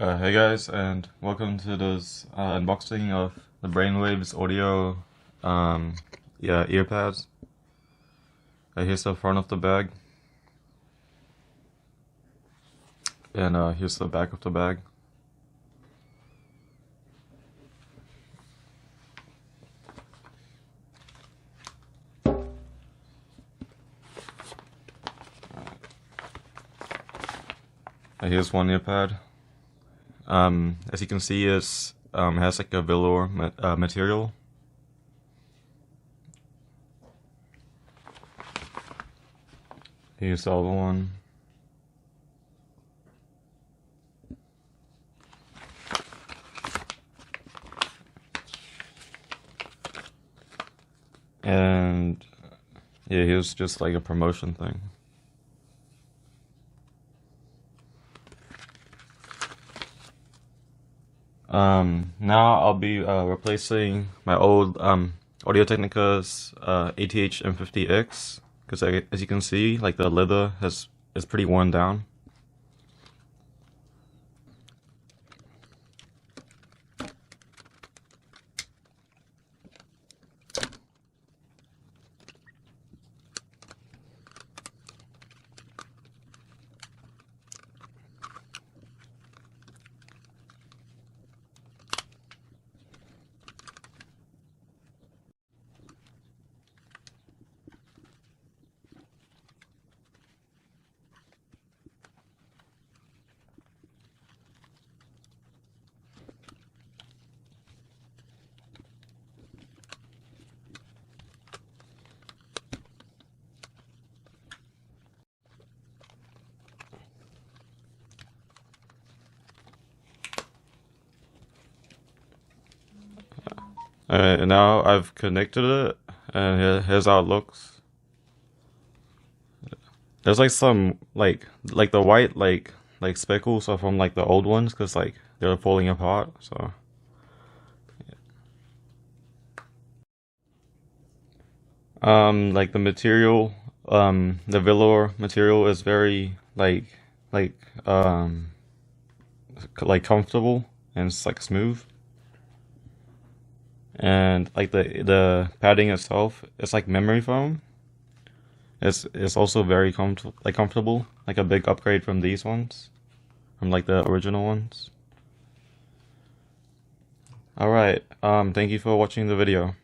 Hey guys, and welcome to this unboxing of the Brainwavz audio, earpads. Here's the front of the bag, and here's the back of the bag. Here's one earpad. As you can see, it has like a velour material. Here's the other one. And yeah, here's just like a promotion thing. Now I'll be replacing my old Audio-Technica's ATH-M50x, because as you can see, like the leather is pretty worn down. And now I've connected it, and here's how it looks. There's like some like the white like speckles are from like the old ones, because like they're falling apart. So like the material, the velour material is very like comfortable, and it's like smooth. And like the padding itself, it's like memory foam. It's also very comfortable, like a big upgrade from these ones, from like the original ones. All right, thank you for watching the video.